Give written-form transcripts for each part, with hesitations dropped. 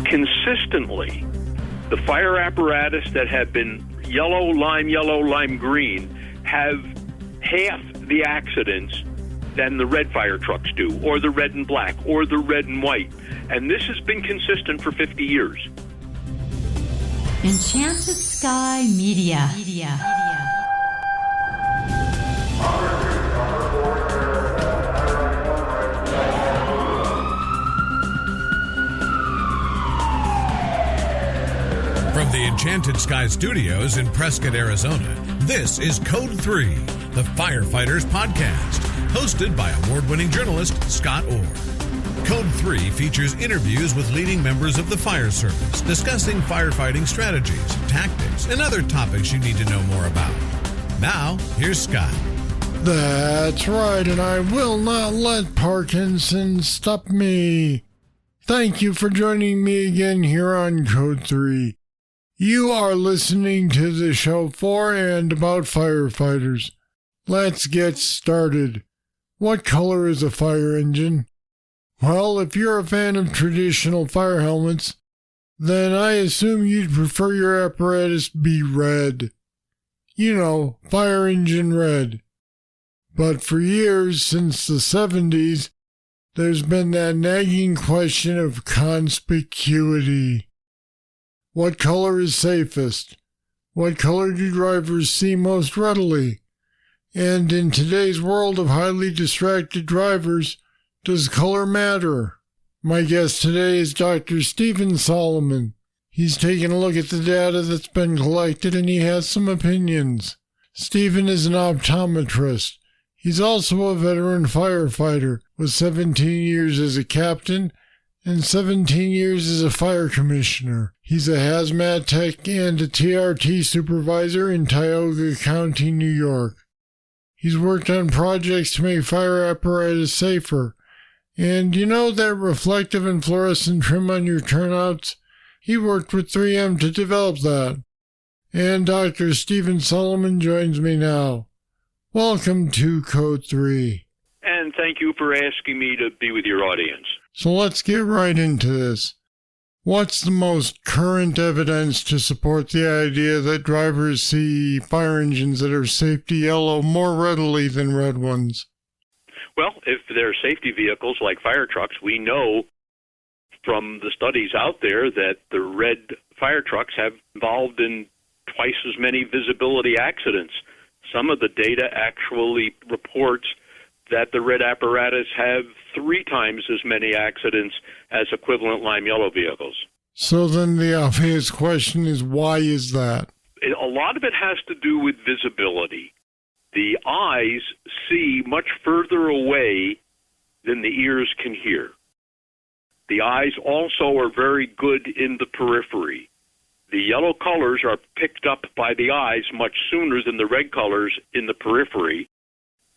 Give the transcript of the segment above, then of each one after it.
consistently, the fire apparatus that have been yellow, lime green, have half the accidents than the red fire trucks do, or the red and black, or the red and white. And this has been consistent for 50 years. Enchanted Sky Media. From the Enchanted Sky Studios in Prescott, Arizona, this is Code 3, the Firefighters podcast, hosted by award-winning journalist Scott Orr. Code 3 features interviews with leading members of the fire service, discussing firefighting strategies, tactics, and other topics you need to know more about. Now, here's Scott. That's right, and I will not let Parkinson's stop me. Thank you for joining me again here on Code 3. You are listening to the show for and about firefighters. Let's get started. What color is a fire engine? Well, if you're a fan of traditional fire helmets, then I assume you'd prefer your apparatus be red. You know, fire engine red. But for years, since the 70s, there's been that nagging question of conspicuity. What color is safest? What color do drivers see most readily? And in today's world of highly distracted drivers, does color matter? My guest today is Dr. Stephen Solomon. He's taken a look at the data that's been collected and he has some opinions. Stephen is an optometrist. He's also a veteran firefighter with 17 years as a captain and 17 years as a fire commissioner. He's a hazmat tech and a TRT supervisor in Tioga County, New York. He's worked on projects to make fire apparatus safer. And you know that reflective and fluorescent trim on your turnouts? He worked with 3M to develop that. And Dr. Stephen Solomon joins me now. Welcome to Code 3. And thank you for asking me to be with your audience. So let's get right into this. What's the most current evidence to support the idea that drivers see fire engines that are safety yellow more readily than red ones? Well, if they're safety vehicles like fire trucks, we know from the studies out there that the red fire trucks have involved in twice as many visibility accidents. Some of the data actually reports that the red apparatus have 3 times as many accidents as equivalent lime yellow vehicles. So then the obvious question is, why is that? A lot of it has to do with visibility. The eyes see much further away than the ears can hear. The eyes also are very good in the periphery. The yellow colors are picked up by the eyes much sooner than the red colors in the periphery.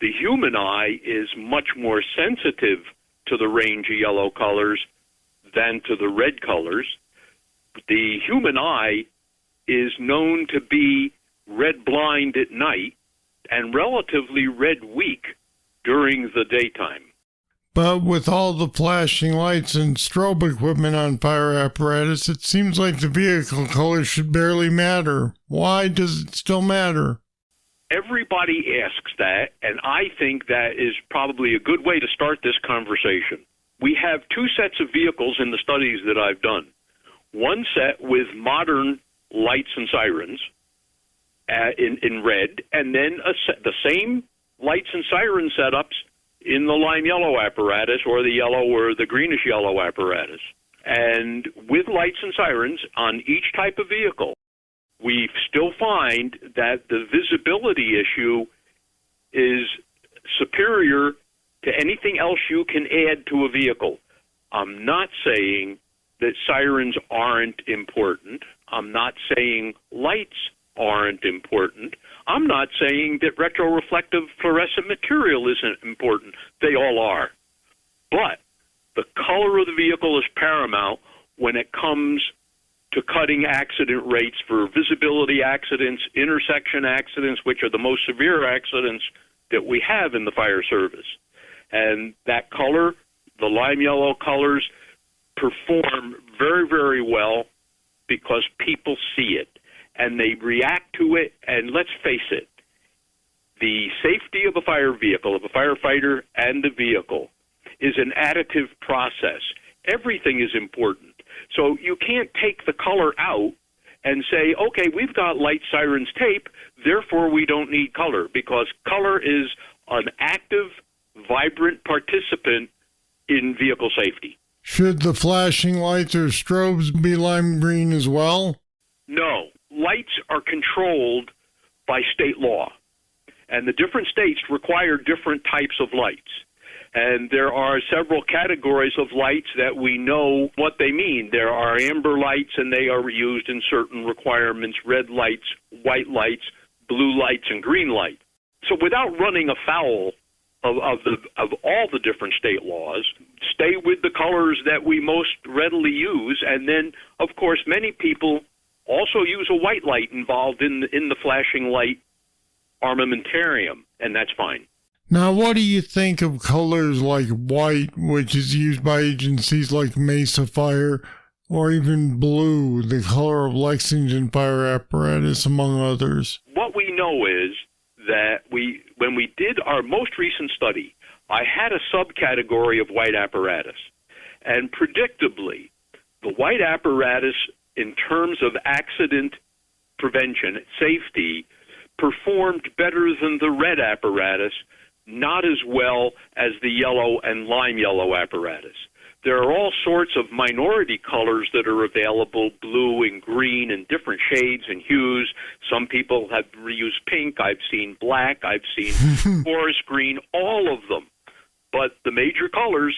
The human eye is much more sensitive to the range of yellow colors than to the red colors. The human eye is known to be red blind at night and relatively red weak during the daytime. But with all the flashing lights and strobe equipment on fire apparatus, it seems like the vehicle color should barely matter. Why does it still matter? Everybody asks that, and I think that is probably a good way to start this conversation. We have 2 sets of vehicles in the studies that I've done. One set with modern lights and sirens in red, and then the same lights and siren setups in the lime yellow apparatus or the yellow or the greenish yellow apparatus. And with lights and sirens on each type of vehicle, we still find that the visibility issue is superior to anything else you can add to a vehicle. I'm not saying that sirens aren't important. I'm not saying lights aren't important. I'm not saying that retroreflective fluorescent material isn't important. They all are. But the color of the vehicle is paramount when it comes to cutting accident rates for visibility accidents, intersection accidents, which are the most severe accidents that we have in the fire service. And that color, the lime yellow colors, perform very, very well because people see it and they react to it. And let's face it, the safety of a fire vehicle, of a firefighter and the vehicle, is an additive process. Everything is important. So you can't take the color out and say, okay, we've got light sirens tape, therefore we don't need color, because color is an active, vibrant participant in vehicle safety. Should the flashing lights or strobes be lime green as well? No. Lights are controlled by state law, and the different states require different types of lights. And there are several categories of lights that we know what they mean. There are amber lights, and they are used in certain requirements, red lights, white lights, blue lights, and green light. So without running afoul of all the different state laws, stay with the colors that we most readily use. And then, of course, many people also use a white light involved in the flashing light armamentarium, and that's fine. Now, what do you think of colors like white, which is used by agencies like Mesa Fire, or even blue, the color of Lexington Fire Apparatus, among others? What we know is that when we did our most recent study, I had a subcategory of white apparatus. And predictably, the white apparatus, in terms of accident prevention, safety, performed better than the red apparatus, not as well as the yellow and lime yellow apparatus. There are all sorts of minority colors that are available, blue and green and different shades and hues. Some people have used pink. I've seen black. I've seen forest green, all of them. But the major colors,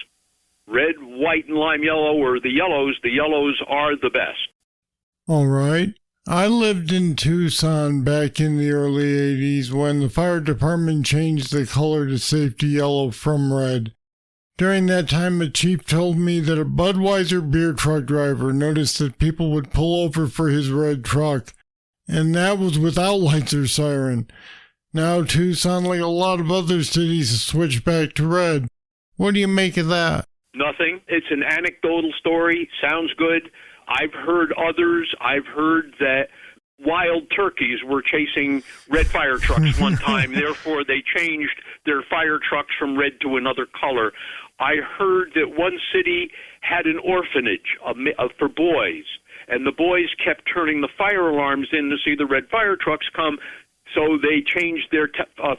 red, white, and lime yellow, or the yellows are the best. All right. I lived in Tucson back in the early 80s when the fire department changed the color to safety yellow from red. During that time, a chief told me that a Budweiser beer truck driver noticed that people would pull over for his red truck, and that was without lights or siren. Now Tucson, like a lot of other cities, has switched back to red. What do you make of that? Nothing. It's an anecdotal story. Sounds good. I've heard others. I've heard that wild turkeys were chasing red fire trucks one time. Therefore, they changed their fire trucks from red to another color. I heard that one city had an orphanage for boys, and the boys kept turning the fire alarms in to see the red fire trucks come, so they changed their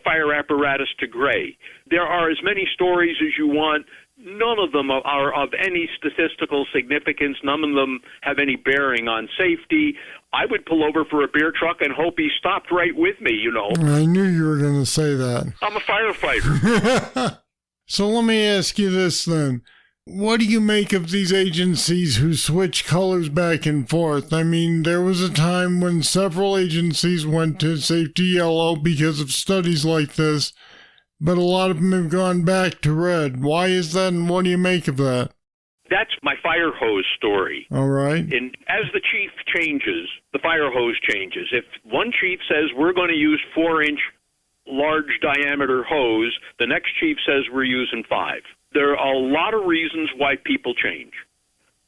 fire apparatus to gray. There are as many stories as you want. None of them are of any statistical significance. None of them have any bearing on safety. I would pull over for a beer truck and hope he stopped right with me, you know. I knew you were going to say that. I'm a firefighter. So let me ask you this then. What do you make of these agencies who switch colors back and forth? I mean, there was a time when several agencies went to safety yellow because of studies like this, but a lot of them have gone back to red. Why is that, and what do you make of that? That's my fire hose story. All right. And as the chief changes, the fire hose changes. If one chief says we're going to use 4-inch large diameter hose, the next chief says we're using 5. There are a lot of reasons why people change.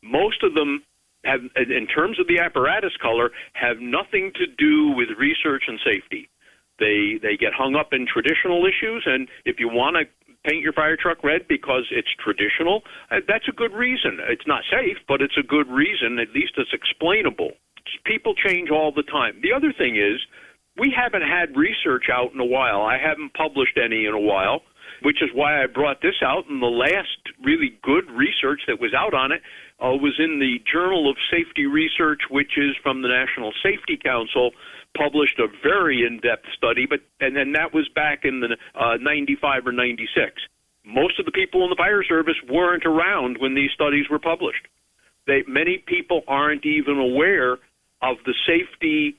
Most of them have, in terms of the apparatus color, have nothing to do with research and safety. They get hung up in traditional issues, and if you want to paint your fire truck red because it's traditional, that's a good reason. It's not safe, but it's a good reason. At least it's explainable. People change all the time. The other thing is, we haven't had research out in a while. I haven't published any in a while, which is why I brought this out. And the last really good research that was out on it was in the Journal of Safety Research, which is from the National Safety Council, published a very in-depth study, and then that was back in the 95 or 96. Most of the people in the fire service weren't around when these studies were published. Many people aren't even aware of the safety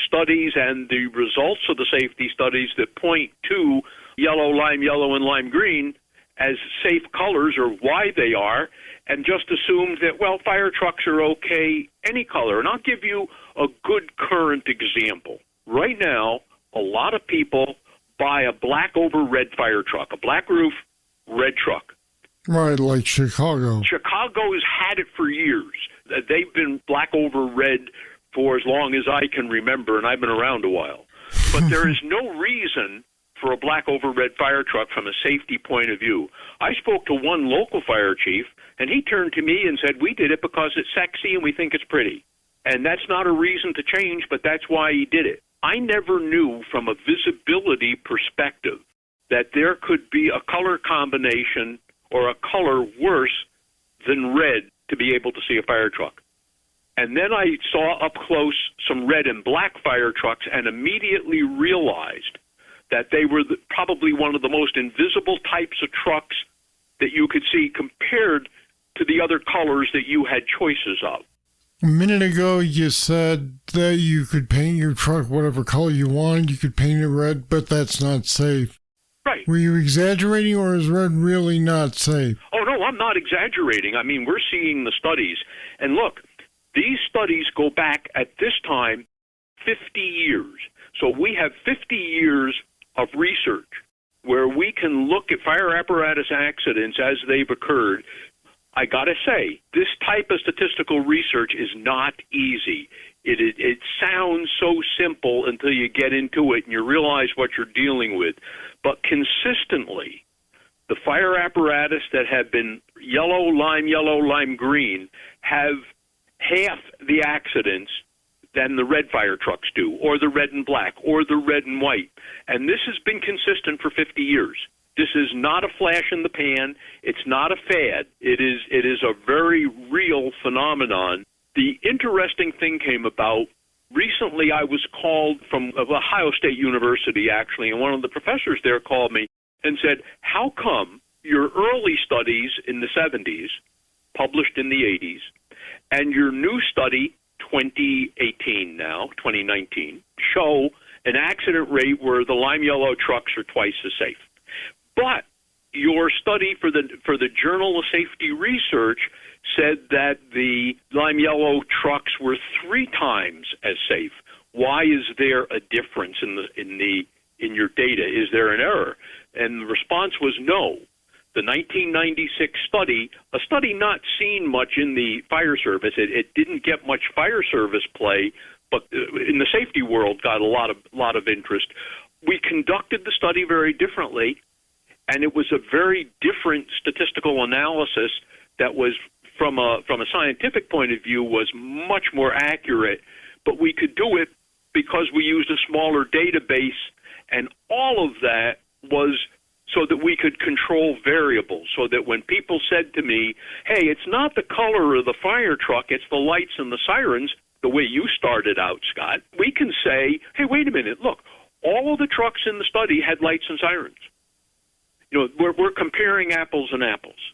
studies and the results of the safety studies that point to yellow, and lime green as safe colors, or why they are, and just assumed that, well, fire trucks are okay any color. And I'll give you a good current example. Right now, a lot of people buy a black over red fire truck, a black roof, red truck. Right, like Chicago. Chicago has had it for years. have been black over red for as long as I can remember, and I've been around a while. But there is no reason for a black over red fire truck from a safety point of view. I spoke to one local fire chief, and he turned to me and said, we did it because it's sexy and we think it's pretty. And that's not a reason to change, but that's why he did it. I never knew from a visibility perspective that there could be a color combination or a color worse than red to be able to see a fire truck. And then I saw up close some red and black fire trucks and immediately realized that they were probably one of the most invisible types of trucks that you could see compared to the other colors that you had choices of. A minute ago, you said that you could paint your truck whatever color you wanted. You could paint it red, but that's not safe. Right. Were you exaggerating, or is red really not safe? Oh, no, I'm not exaggerating. I mean, we're seeing the studies. And look, these studies go back at this time 50 years. So we have 50 years of research where we can look at fire apparatus accidents as they've occurred. I got to say, this type of statistical research is not easy. It sounds so simple until you get into it and you realize what you're dealing with. But consistently, the fire apparatus that have been yellow, lime green have half the accidents than the red fire trucks do, or the red and black, or the red and white. And this has been consistent for 50 years. This is not a flash in the pan. It's not a fad. It is a very real phenomenon. The interesting thing came about. Recently, I was called from Ohio State University, actually, and one of the professors there called me and said, how come your early studies in the 70s, published in the 80s, and your new study, 2019, show an accident rate where the lime yellow trucks are twice as safe? But your study for the Journal of Safety Research said that the lime yellow trucks were 3 times as safe. Why is there a difference in your data? Is there an error? And the response was no. The 1996 study, a study not seen much in the fire service, it didn't get much fire service play, but in the safety world got a lot of interest. We conducted the study very differently, and it was a very different statistical analysis that was, from a scientific point of view, was much more accurate. But we could do it because we used a smaller database, and all of that was so that we could control variables, so that when people said to me, hey, it's not the color of the fire truck, it's the lights and the sirens, the way you started out, Scott, we can say, hey, wait a minute, look, all of the trucks in the study had lights and sirens. You know, we're comparing apples and apples.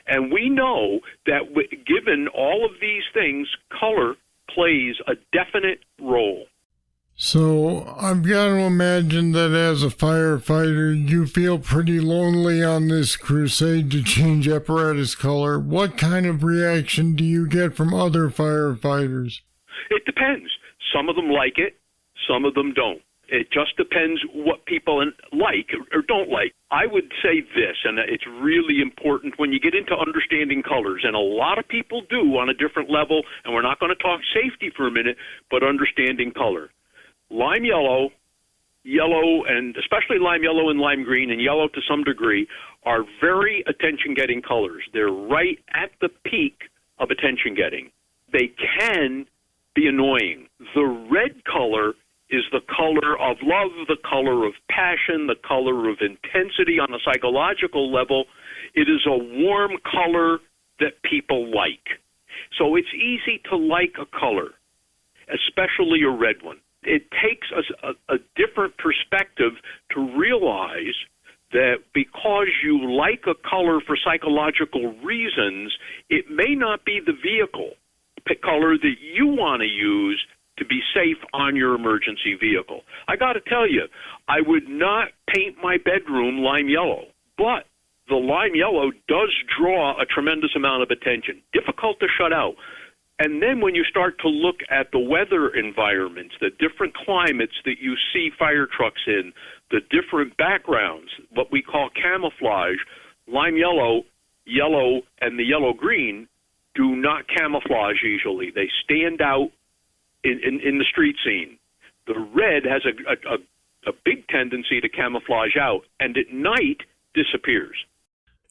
And we know that given all of these things, color plays a definite role. So I've got to imagine that as a firefighter, you feel pretty lonely on this crusade to change apparatus color. What kind of reaction do you get from other firefighters? It depends. Some of them like it, some of them don't. It just depends what people like or don't like. I would say this, and it's really important when you get into understanding colors, and a lot of people do on a different level, and we're not going to talk safety for a minute, but understanding color. Lime yellow, and especially lime yellow and lime green, and yellow to some degree, are very attention-getting colors. They're right at the peak of attention-getting. They can be annoying. The red color is the color of love, the color of passion, the color of intensity on a psychological level. It is a warm color that people like. So it's easy to like a color, especially a red one. It takes us a different perspective to realize that because you like a color for psychological reasons, it may not be the vehicle color that you want to use to be safe on your emergency vehicle. I got to tell you, I would not paint my bedroom lime yellow, but the lime yellow does draw a tremendous amount of attention. Difficult to shut out. And then when you start to look at the weather environments, the different climates that you see fire trucks in, the different backgrounds, what we call camouflage, lime yellow, yellow, and the yellow-green do not camouflage easily. They stand out in the street scene. The red has a big tendency to camouflage out, and at night disappears.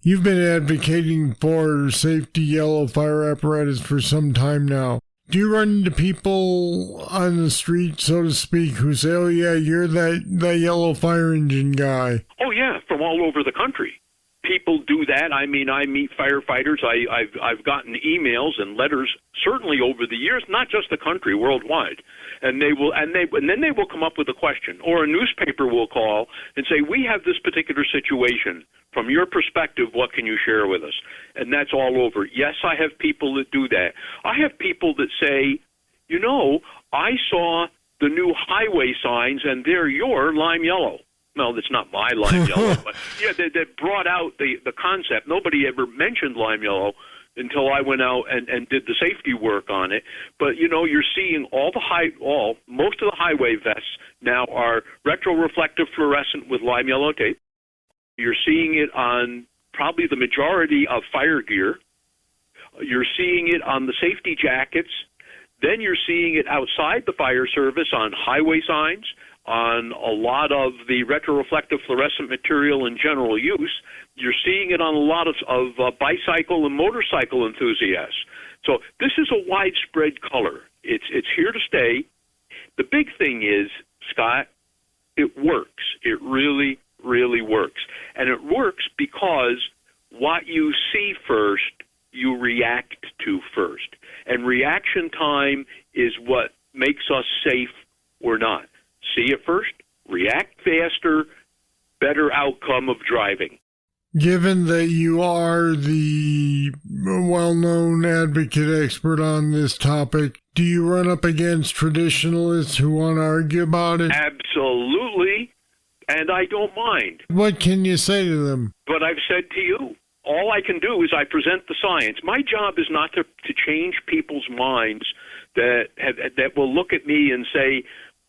You've been advocating for safety yellow fire apparatus for some time now. Do you run into people on the street, so to speak, who say, oh yeah, you're that yellow fire engine guy? Oh yeah, from all over the country. People do that. I mean, I meet firefighters. I've gotten emails and letters certainly over the years, not just the country, worldwide. And then they will come up with a question, or a newspaper will call and say, we have this particular situation. From your perspective, what can you share with us? And that's all over. Yes, I have people that do that. I have people that say, you know, I saw the new highway signs and they're your lime yellow. No, that's not my lime yellow, but yeah, that brought out the concept. Nobody ever mentioned lime yellow until I went out and did the safety work on it. But you know, you're seeing most of the highway vests now are retroreflective fluorescent with lime yellow tape. You're seeing it on probably the majority of fire gear. You're seeing it on the safety jackets. Then you're seeing it outside the fire service on highway signs, on a lot of the retroreflective fluorescent material in general use. You're seeing it on a lot of bicycle and motorcycle enthusiasts. So this is a widespread color. It's here to stay. The big thing is, Scott, it works. It really, really works. And it works because what you see first, you react to first. And reaction time is what makes us safe or not. See it first, react faster, better outcome of driving. Given that you are the well-known advocate expert on this topic, do you run up against traditionalists who want to argue about it? Absolutely, and I don't mind. What can you say to them? But I've said to you, all I can do is I present the science. My job is not to change people's minds that will look at me and say,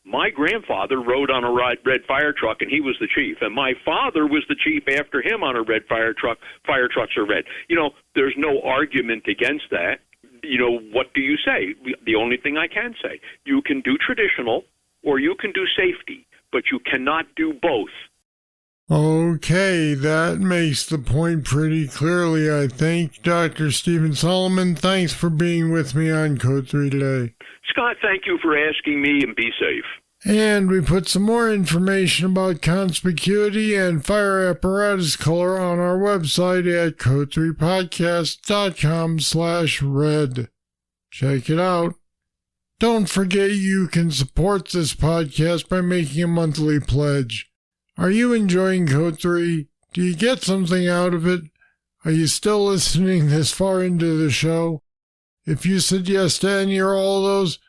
my grandfather rode on a red fire truck, and he was the chief. And my father was the chief after him on a red fire truck. Fire trucks are red. You know, there's no argument against that. You know, what do you say? The only thing I can say, you can do traditional or you can do safety, but you cannot do both. Okay, that makes the point pretty clearly, I think. Dr. Stephen Solomon, thanks for being with me on Code 3 today. Scott, thank you for asking me, and be safe. And we put some more information about conspicuity and fire apparatus color on our website at code3podcast.com/red. Check it out. Don't forget you can support this podcast by making a monthly pledge. Are you enjoying Code 3? Do you get something out of it? Are you still listening this far into the show? If you said yes to any or all of those,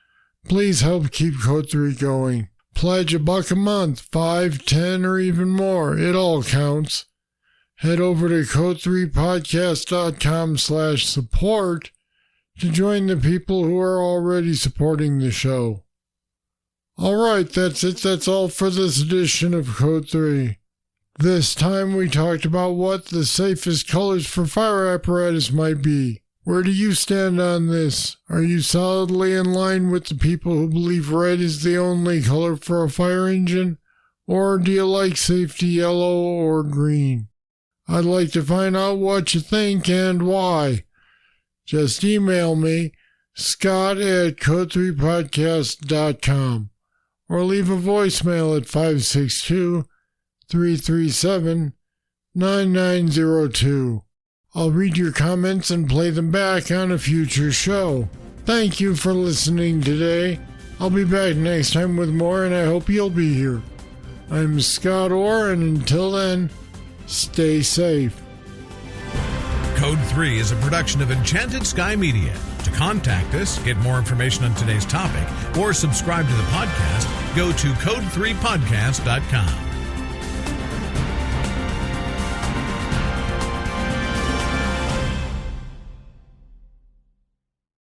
please help keep Code 3 going. Pledge $1 a month, 5, 10, or even more. It all counts. Head over to code3podcast.com/support to join the people who are already supporting the show. All right, that's it. That's all for this edition of Code 3. This time we talked about what the safest colors for fire apparatus might be. Where do you stand on this? Are you solidly in line with the people who believe red is the only color for a fire engine? Or do you like safety yellow or green? I'd like to find out what you think and why. Just email me, scott@code3podcast.com, or leave a voicemail at 562-337-9902. I'll read your comments and play them back on a future show. Thank you for listening today. I'll be back next time with more, and I hope you'll be here. I'm Scott Orr, and until then, stay safe. Code 3 is a production of Enchanted Sky Media. To contact us, get more information on today's topic, or subscribe to the podcast, go to code3podcast.com.